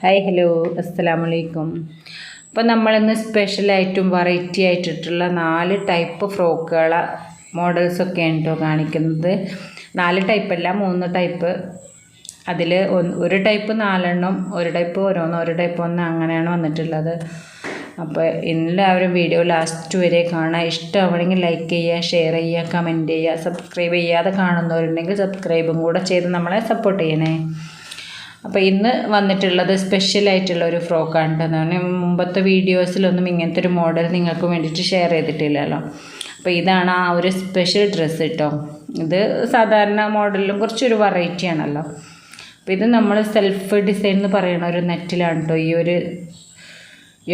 Hi hello അസ്സലാമലൈക്കും. അപ്പോൾ നമ്മളിന്ന് സ്പെഷ്യലായിട്ടും വെറൈറ്റി ആയിട്ടുള്ള 4 ടൈപ്പ് ഫ്രോക്കുകൾ മോഡൽസൊക്കെയാണ് കേട്ടോ കാണിക്കുന്നത്. 4 ടൈപ്പല്ല, 3 ടൈപ്പ്. അതിൽ ഒരു ടൈപ്പ് 4 എണ്ണം, ഒരു ടൈപ്പ് ഓരോന്ന്, ഒരു ടൈപ്പ് 1 അങ്ങനെയാണ് വന്നിട്ടുള്ളത്. അപ്പോൾ എല്ലാവരും വീഡിയോ ലാസ്റ്റ് വരെ കാണുക. ഇഷ്ടമാണെങ്കിൽ ലൈക്ക് ചെയ്യുക, ഷെയർ ചെയ്യുക, കമൻറ്റ് ചെയ്യുക. സബ്സ്ക്രൈബ് ചെയ്യാതെ കാണുന്നവരുണ്ടെങ്കിൽ സബ്സ്ക്രൈബും കൂടെ ചെയ്ത് നമ്മളെ സപ്പോർട്ട് ചെയ്യണേ. അപ്പോൾ ഇന്ന് വന്നിട്ടുള്ളത് സ്പെഷ്യലായിട്ടുള്ള ഒരു ഫ്രോക്കാണ് കേട്ടോ. മുമ്പത്തെ വീഡിയോസിലൊന്നും ഇങ്ങനത്തെ ഒരു മോഡൽ നിങ്ങൾക്ക് വേണ്ടിയിട്ട് ഷെയർ ചെയ്തിട്ടില്ലല്ലോ. അപ്പോൾ ഇതാണ് ആ ഒരു സ്പെഷ്യൽ ഡ്രസ്സ് കേട്ടോ. ഇത് സാധാരണ മോഡലിലും കുറച്ചൊരു വെറൈറ്റി ആണല്ലോ. അപ്പോൾ ഇത് നമ്മൾ സെൽഫ് ഡിസൈൻ എന്ന് പറയുന്ന ഒരു നെറ്റിലാണ് കേട്ടോ ഈ ഒരു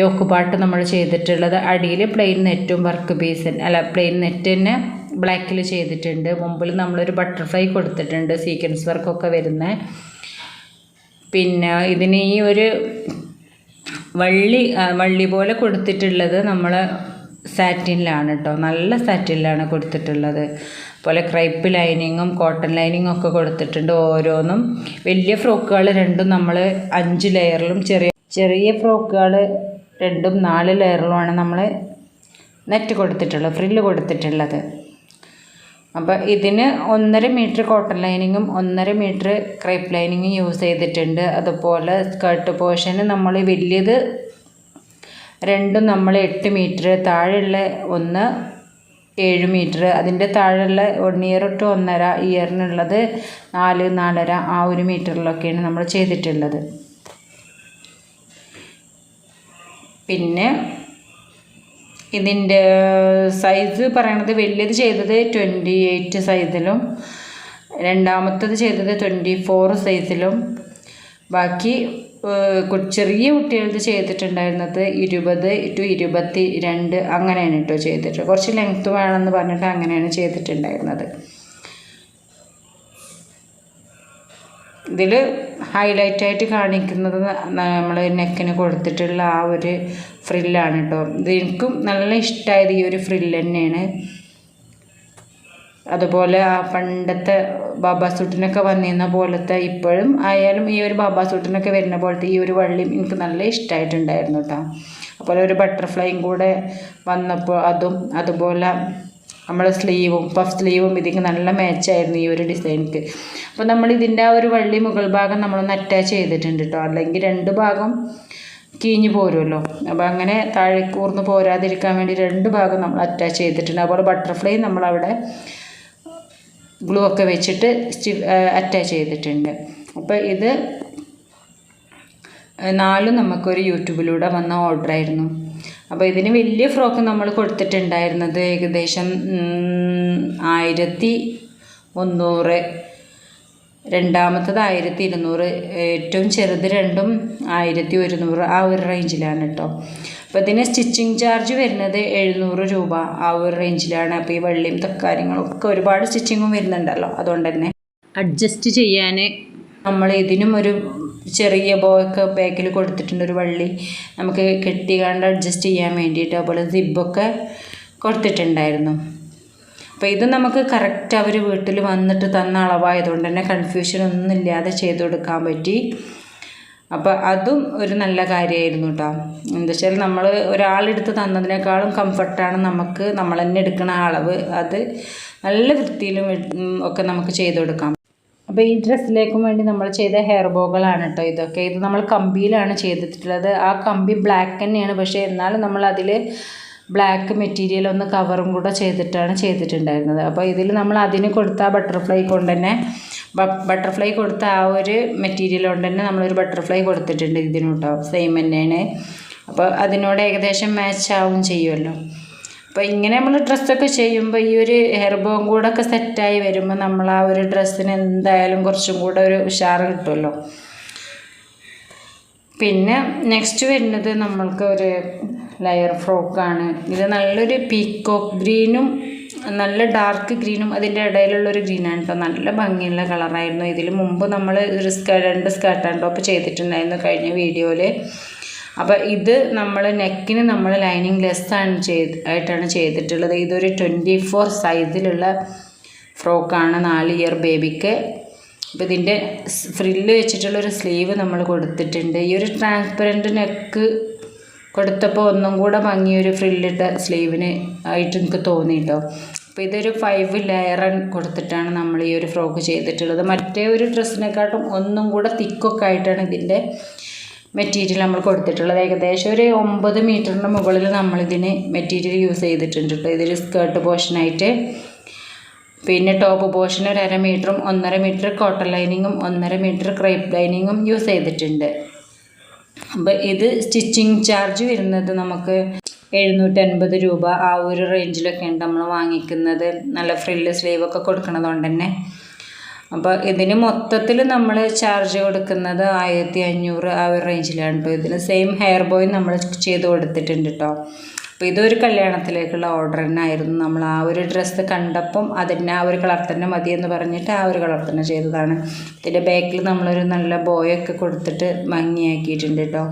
യോക്ക് പാട്ട് നമ്മൾ ചെയ്തിട്ടുള്ളത്. അടിയിൽ പ്ലെയിൻ നെറ്റും വർക്ക് പീസ് പ്ലെയിൻ നെറ്റ് തന്നെ ബ്ലാക്കിൽ ചെയ്തിട്ടുണ്ട്. മുമ്പിൽ നമ്മളൊരു ബട്ടർഫ്ലൈ കൊടുത്തിട്ടുണ്ട്, സീക്വൻസ് വർക്കൊക്കെ വരുന്ന. പിന്നെ ഇതിന് ഈ ഒരു വള്ളി പോലെ കൊടുത്തിട്ടുള്ളത് നമ്മൾ സാറ്റിനിലാണ് കേട്ടോ, നല്ല സാറ്റിനിലാണ് കൊടുത്തിട്ടുള്ളത്. അതുപോലെ ക്രൈപ്പ് ലൈനിങ്ങും കോട്ടൺ ലൈനിങ്ങും ഒക്കെ കൊടുത്തിട്ടുണ്ട്. ഓരോന്നും വലിയ ഫ്രോക്കുകൾ രണ്ടും നമ്മൾ 5 ലെയറിലും, ചെറിയ ഫ്രോക്കുകൾ രണ്ടും 4 ലെയറിലുമാണ് നമ്മൾ നെറ്റ് കൊടുത്തിട്ടുള്ളത്, ഫ്രില്ല് കൊടുത്തിട്ടുള്ളത്. അപ്പോൾ ഇതിന് 1.5 മീറ്റർ കോട്ടൺ ലൈനിങ്ങും 1.5 മീറ്റർ ക്രൈപ്പ് ലൈനിങ്ങും യൂസ് ചെയ്തിട്ടുണ്ട്. അതുപോലെ സ്കർട്ട് പോർഷന് നമ്മൾ വലിയത് രണ്ടും നമ്മൾ 8 മീറ്റർ, താഴെയുള്ള 7 മീറ്റർ, അതിൻ്റെ താഴെയുള്ള 1 ഇയർ ടു 1.5 ഇയറിനുള്ളത് 4-4.5 ആ ഒരു മീറ്ററിലൊക്കെയാണ് നമ്മൾ ചെയ്തിട്ടുള്ളത്. പിന്നെ ഇതിൻ്റെ സൈസ് പറയണത് വലിയത് ചെയ്തത് 28 സൈസിലും, രണ്ടാമത്തത് ചെയ്തത് 24 സൈസിലും, ബാക്കി ചെറിയ കുട്ടികൾക്ക് ചെയ്തിട്ടുണ്ടായിരുന്നത് 20 to 22 അങ്ങനെയാണ് കേട്ടോ ചെയ്തിട്ട്. കുറച്ച് ലെങ്ത്ത് വേണമെന്ന് പറഞ്ഞിട്ട് അങ്ങനെയാണ് ചെയ്തിട്ടുണ്ടായിരുന്നത്. ഇതിൽ ഹൈലൈറ്റായിട്ട് കാണിക്കുന്നത് നമ്മൾ നെക്കിന് കൊടുത്തിട്ടുള്ള ആ ഒരു ഫ്രില്ലാണ് കേട്ടോ. ഇത് എനിക്കും നല്ല ഇഷ്ടമായത് ഈ ഒരു ഫ്രില്ല് തന്നെയാണ്. അതുപോലെ ആ പണ്ടത്തെ ബാബാ സൂട്ടിനൊക്കെ വന്നിരുന്ന പോലത്തെ, ഇപ്പോഴും ആയാലും ഈ ഒരു ബാബാ സൂട്ടിനൊക്കെ വരുന്ന പോലത്തെ ഈ ഒരു വള്ളിയും എനിക്ക് നല്ല ഇഷ്ടമായിട്ടുണ്ടായിരുന്നു കേട്ടോ. അതുപോലെ ഒരു ബട്ടർഫ്ലൈയും കൂടെ വന്നപ്പോൾ അതുപോലെ നമ്മൾ പഫ് സ്ലീവും ഇതിക്ക് നല്ല മാച്ചായിരുന്നു ഈ ഒരു ഡിസൈനിക്ക്. അപ്പോൾ നമ്മൾ ഇതിൻ്റെ ആ ഒരു വള്ളി മുകൾ ഭാഗം നമ്മളൊന്ന് അറ്റാച്ച് ചെയ്തിട്ടുണ്ട് കേട്ടോ, അല്ലെങ്കിൽ 2 ഭാഗം കീഞ്ഞു പോരുമല്ലോ. അപ്പോൾ അങ്ങനെ താഴേക്ക് ഊർന്ന് പോരാതിരിക്കാൻ വേണ്ടി 2 ഭാഗം നമ്മൾ അറ്റാച്ച് ചെയ്തിട്ടുണ്ട്. അതുപോലെ ബട്ടർഫ്ലൈ നമ്മളവിടെ ഗ്ലൂ ഒക്കെ വെച്ചിട്ട് അറ്റാച്ച് ചെയ്തിട്ടുണ്ട്. അപ്പോൾ ഇത് 4 നമുക്കൊരു യൂട്യൂബിലൂടെ വന്ന ഓർഡറായിരുന്നു. അപ്പോൾ ഇതിന് വലിയ ഫ്രോക്ക് നമ്മൾ കൊടുത്തിട്ടുണ്ടായിരുന്നത് ഏകദേശം 1100, രണ്ടാമത്തത് 1200, ഏറ്റവും ചെറുത് രണ്ടും 1100 ആ ഒരു റേഞ്ചിലാണ് കേട്ടോ. അപ്പോൾ ഇതിന് സ്റ്റിച്ചിങ് ചാർജ് വരുന്നത് 700 രൂപ ആ ഒരു റേഞ്ചിലാണ്. അപ്പോൾ ഈ വള്ളിയും കാര്യങ്ങളൊക്കെ ഒരുപാട് സ്റ്റിച്ചിങ്ങും വരുന്നുണ്ടല്ലോ, അതുകൊണ്ട് തന്നെ അഡ്ജസ്റ്റ് ചെയ്യാൻ നമ്മൾ ഇതിനും ഒരു ചെറിയ ബോയൊക്കെ ബാക്കിൽ കൊടുത്തിട്ടുണ്ട്, ഒരു വള്ളി നമുക്ക് കെട്ടിക്കാണ്ട് അഡ്ജസ്റ്റ് ചെയ്യാൻ വേണ്ടിയിട്ട്. അതുപോലെ സിബൊക്കെ കൊടുത്തിട്ടുണ്ടായിരുന്നു. അപ്പോൾ ഇത് നമുക്ക് കറക്റ്റ് അവർ വീട്ടിൽ വന്നിട്ട് തന്ന അളവായതുകൊണ്ട് തന്നെ കൺഫ്യൂഷൻ ഒന്നും ഇല്ലാതെ ചെയ്ത് കൊടുക്കാൻ പറ്റി. അപ്പോൾ അതും ഒരു നല്ല കാര്യമായിരുന്നു കേട്ടോ. എന്താ വെച്ചാൽ നമ്മൾ ഒരാളെടുത്ത് തന്നതിനേക്കാളും കംഫർട്ടാണ് നമുക്ക് നമ്മൾ തന്നെ എടുക്കുന്ന അളവ്. അത് നല്ല വൃത്തിയിലും ഒക്കെ നമുക്ക് ചെയ്ത് കൊടുക്കാം. അപ്പോൾ ഈ ഡ്രസ്സിലേക്കും വേണ്ടി നമ്മൾ ചെയ്ത ഹെയർ ബോകളാണ് കേട്ടോ ഇതൊക്കെ. ഇത് നമ്മൾ കമ്പിയിലാണ് ചെയ്തിട്ടുള്ളത്. ആ കമ്പി ബ്ലാക്ക് തന്നെയാണ്, പക്ഷേ എന്നാലും നമ്മൾ അതിൽ ബ്ലാക്ക് മെറ്റീരിയൽ ഒന്ന് കവറും കൂടെ ചെയ്തിട്ടുണ്ടായിരുന്നത്. അപ്പോൾ ഇതിൽ നമ്മൾ അതിന് കൊടുത്ത ബട്ടർഫ്ലൈ കൊണ്ട് തന്നെ ബട്ടർഫ്ലൈ കൊടുത്ത ആ ഒരു മെറ്റീരിയൽ കൊണ്ട് തന്നെ നമ്മളൊരു ബട്ടർഫ്ലൈ കൊടുത്തിട്ടുണ്ട് ഇതിന് കേട്ടോ. സെയിം തന്നെയാണ്. അപ്പോൾ അതിനോട് ഏകദേശം മാച്ച് ആവും ചെയ്യുമല്ലോ. അപ്പോൾ ഇങ്ങനെ നമ്മൾ ഡ്രസ്സൊക്കെ ചെയ്യുമ്പോൾ ഈ ഒരു ഹെയർ ബോം കൂടെ ഒക്കെ സെറ്റായി വരുമ്പോൾ നമ്മൾ ആ ഒരു ഡ്രസ്സിന് എന്തായാലും കുറച്ചും കൂടെ ഒരു ഉഷാറ് കിട്ടുമല്ലോ. പിന്നെ നെക്സ്റ്റ് വരുന്നത് നമ്മൾക്ക് ഒരു ലെയർ ഫ്രോക്കാണ്. ഇത് നല്ലൊരു പീക്കോക്ക് ഗ്രീനും നല്ല ഡാർക്ക് ഗ്രീനും അതിൻ്റെ ഇടയിലുള്ളൊരു ഗ്രീനാണ് കേട്ടോ. നല്ല ഭംഗിയുള്ള കളറായിരുന്നു. ഇതിൽ മുമ്പ് നമ്മൾ 2 സ്കേർട്ട് ആൻഡ് ടോപ്പ് ചെയ്തിട്ടുണ്ടായിരുന്നു കഴിഞ്ഞ വീഡിയോയിൽ. അപ്പോൾ ഇത് നമ്മൾ നെക്കിന് നമ്മൾ ലൈനിങ് ലെസ്സാണ് ആയിട്ടാണ് ചെയ്തിട്ടുള്ളത്. ഇതൊരു 24 സൈസിലുള്ള ഫ്രോക്കാണ്, 4 ഇയർ ബേബിക്ക്. അപ്പോൾ ഇതിൻ്റെ ഫ്രില്ല് വെച്ചിട്ടുള്ളൊരു സ്ലീവ് നമ്മൾ കൊടുത്തിട്ടുണ്ട്. ഈ ഒരു ട്രാൻസ്പെറൻറ്റ് നെക്ക് കൊടുത്തപ്പോൾ ഒന്നും കൂടെ ഭംഗിയൊരു ഫ്രില്ലിട്ട സ്ലീവിന് ആയിട്ട് എനിക്ക് തോന്നി കേട്ടോ. അപ്പോൾ ഇതൊരു 5 ലെയർ കൊടുത്തിട്ടാണ് നമ്മൾ ഈ ഒരു ഫ്രോക്ക് ചെയ്തിട്ടുള്ളത്. മറ്റേ ഒരു ഡ്രസ്സിനെക്കാട്ടും ഒന്നും കൂടെ തിക്കൊക്കെ ആയിട്ടാണ് ഇതിൻ്റെ മെറ്റീരിയൽ നമ്മൾ കൊടുത്തിട്ടുള്ളത്. ഏകദേശം ഒരു 9 മീറ്ററിന് മുകളിൽ നമ്മളിതിന് മെറ്റീരിയൽ യൂസ് ചെയ്തിട്ടുണ്ട് കേട്ടോ. ഇതൊരു സ്കേർട്ട് പോർഷനായിട്ട്. പിന്നെ ടോപ്പ് പോർഷൻ ഒരു 1/2 മീറ്ററും 1.5 മീറ്റർ കോട്ടൺ ലൈനിങ്ങും 1.5 മീറ്റർ ക്രേപ്പ് ലൈനിങ്ങും യൂസ് ചെയ്തിട്ടുണ്ട്. അപ്പോൾ ഇത് സ്റ്റിച്ചിങ് ചാർജ് വരുന്നത് നമുക്ക് 750 രൂപ ആ ഒരു റേഞ്ചിലൊക്കെയാണ് നമ്മൾ വാങ്ങിക്കുന്നത്. നല്ല ഫ്രില്ല് സ്ലീവൊക്കെ കൊടുക്കുന്നത് കൊണ്ട് തന്നെ. അപ്പോൾ ഇതിന് മൊത്തത്തിൽ നമ്മൾ ചാർജ് കൊടുക്കുന്നത് 1500 ആ ഒരു റേഞ്ചിലാണ് കേട്ടോ. ഇതിന് സെയിം ഹെയർ ബോയും നമ്മൾ ചെയ്ത് കൊടുത്തിട്ടുണ്ട് കേട്ടോ. അപ്പോൾ ഇതൊരു കല്യാണത്തിലേക്കുള്ള ഓർഡർ തന്നെ ആയിരുന്നു. നമ്മൾ ആ ഒരു ഡ്രസ്സ് കണ്ടപ്പം അതിന് ആ ഒരു കളർ തന്നെ മതിയെന്ന് പറഞ്ഞിട്ട് ആ ഒരു കളർ തന്നെ ചെയ്തതാണ്. ഇതിൻ്റെ ബാക്കിൽ നമ്മളൊരു നല്ല ബോയൊക്കെ കൊടുത്തിട്ട് ഭംഗിയാക്കിയിട്ടുണ്ട് കേട്ടോ.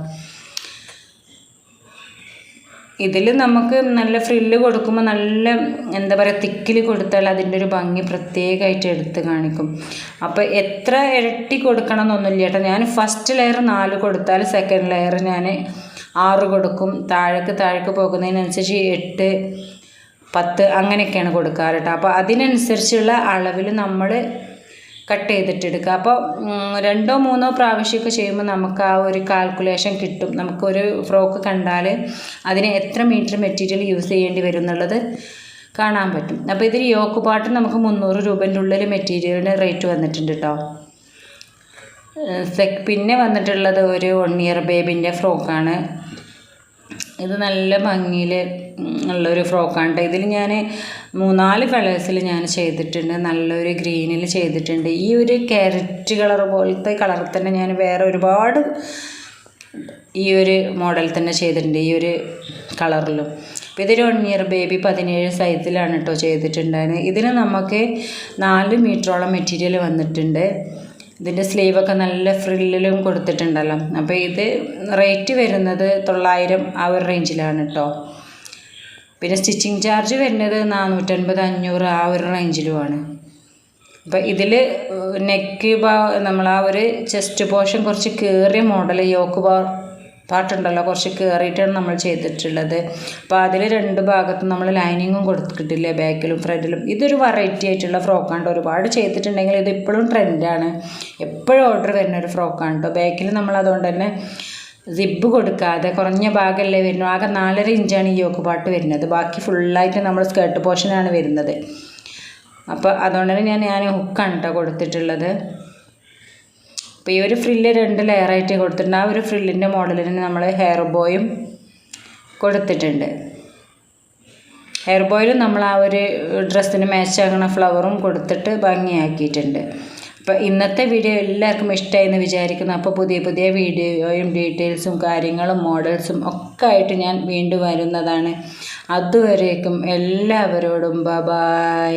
ഇതിൽ നമുക്ക് നല്ല ഫ്രില്ല് കൊടുക്കുമ്പോൾ നല്ല എന്താ പറയുക തിക്കിൽ കൊടുത്താൽ അതിൻ്റെ ഒരു ഭംഗി പ്രത്യേകമായിട്ട് എടുത്ത് കാണിക്കും. അപ്പോൾ എത്ര ഇരട്ടി കൊടുക്കണം എന്നൊന്നുമില്ല കേട്ടോ. ഞാൻ ഫസ്റ്റ് ലെയർ 4 കൊടുത്താൽ സെക്കൻഡ് ലെയർ ഞാൻ 6 കൊടുക്കും. താഴേക്ക് പോകുന്നതിനനുസരിച്ച് 8, 10 അങ്ങനെയൊക്കെയാണ് കൊടുക്കാറ് കേട്ടോ. അപ്പോൾ അതിനനുസരിച്ചുള്ള അളവിൽ നമ്മൾ കട്ട് ചെയ്തിട്ടെടുക്കുക. അപ്പോൾ 2 or 3 പ്രാവശ്യമൊക്കെ ചെയ്യുമ്പോൾ നമുക്ക് ആ ഒരു കാൽക്കുലേഷൻ കിട്ടും. നമുക്കൊരു ഫ്രോക്ക് കണ്ടാൽ അതിന് എത്ര മീറ്റർ മെറ്റീരിയൽ യൂസ് ചെയ്യേണ്ടി വരും എന്നുള്ളത് കാണാൻ പറ്റും. അപ്പോൾ ഇതിൽ യോക്ക് പാട്ട് നമുക്ക് 300 രൂപേൻ്റെ ഉള്ളിൽ മെറ്റീരിയലിന് റേറ്റ് വന്നിട്ടുണ്ട് കേട്ടോ. പിന്നെ വന്നിട്ടുള്ളത് ഒരു 1 ഇയർ ബേബിൻ്റെ ഫ്രോക്കാണ്. ഇത് നല്ല ഭംഗിയിൽ ഉള്ളൊരു ഫ്രോക്കാണ് കേട്ടോ. ഇതിൽ ഞാൻ 3-4 കളേഴ്സിൽ ഞാൻ ചെയ്തിട്ടുണ്ട്. നല്ലൊരു ഗ്രീനിൽ ചെയ്തിട്ടുണ്ട്. ഈ ഒരു ക്യാരറ്റ് കളർ പോലത്തെ കളറിൽ തന്നെ ഞാൻ വേറെ ഒരുപാട് ഈ ഒരു മോഡൽ തന്നെ ചെയ്തിട്ടുണ്ട് ഈ ഒരു കളറിലും. അപ്പോൾ ഇതൊരു 1 ഇയർ ബേബി 17 സൈസിലാണ് കേട്ടോ ചെയ്തിട്ടുണ്ടായിരുന്നത്. ഇതിന് നമുക്ക് 4 മീറ്ററോളം മെറ്റീരിയൽ വന്നിട്ടുണ്ട്. ഇതിൻ്റെ സ്ലീവൊക്കെ നല്ല ഫ്രില്ലിലും കൊടുത്തിട്ടുണ്ടല്ലോ. അപ്പോൾ ഇത് റേറ്റ് വരുന്നത് 900 ആ ഒരു റേഞ്ചിലാണ് കേട്ടോ. പിന്നെ സ്റ്റിച്ചിങ് ചാർജ് വരുന്നത് 450-500 ആ ഒരു റേഞ്ചിലുമാണ്. അപ്പോൾ ഇതിൽ നെക്ക് നമ്മൾ ആ ഒരു ചെസ്റ്റ് പോർഷൻ കുറച്ച് കയറിയ മോഡൽ യോക്ക് പാട്ടുണ്ടല്ലോ കുറച്ച് കയറിയിട്ടാണ് നമ്മൾ ചെയ്തിട്ടുള്ളത്. അപ്പോൾ അതിൽ 2 ഭാഗത്തും നമ്മൾ ലൈനിങ്ങും കൊടുത്തിട്ടില്ലേ, ബാക്കിലും ഫ്രണ്ടിലും. ഇതൊരു വെറൈറ്റി ആയിട്ടുള്ള ഫ്രോക്കാണ്. ഒരുപാട് ചെയ്തിട്ടുണ്ടെങ്കിൽ ഇത് ഇപ്പോഴും ട്രെൻഡാണ്, എപ്പോഴും ഓർഡർ വരുന്ന ഒരു ഫ്രോക്കാണ് കേട്ടോ. ബാക്കിൽ നമ്മൾ അതുകൊണ്ട് തന്നെ സിബ് കൊടുക്കാതെ കുറഞ്ഞ ഭാഗമല്ലേ വരുന്നു. ആകെ 4.5 ഇഞ്ചാണ് ഈ യോക്ക് പാട്ട് വരുന്നത്. ബാക്കി ഫുള്ളായിട്ട് നമ്മൾ സ്കേർട്ട് പോർഷനാണ് വരുന്നത്. അപ്പോൾ അതുകൊണ്ട് തന്നെ ഞാൻ ഹുക്കാണ് കേട്ടോ കൊടുത്തിട്ടുള്ളത്. അപ്പോൾ ഈ ഒരു ഫ്രില്ല് 2 ലെയറായിട്ട് കൊടുത്തിട്ടുണ്ട്. ആ ഒരു ഫ്രില്ലിൻ്റെ മോഡലിന് നമ്മൾ ഹെയർ ബോയും കൊടുത്തിട്ടുണ്ട്. ഹെയർ ബോയിലും നമ്മൾ ആ ഒരു ഡ്രസ്സിന് മാച്ചാകുന്ന ഫ്ലവറും കൊടുത്തിട്ട് ഭംഗിയാക്കിയിട്ടുണ്ട്. അപ്പോൾ ഇന്നത്തെ വീഡിയോ എല്ലാവർക്കും ഇഷ്ടമായി എന്ന് വിചാരിക്കുന്നു. അപ്പോൾ പുതിയ വീഡിയോയും ഡീറ്റെയിൽസും കാര്യങ്ങളും മോഡൽസും ഒക്കെ ആയിട്ട് ഞാൻ വീണ്ടും വരുന്നതാണ്. അതുവരേക്കും എല്ലാവരോടും ബൈ.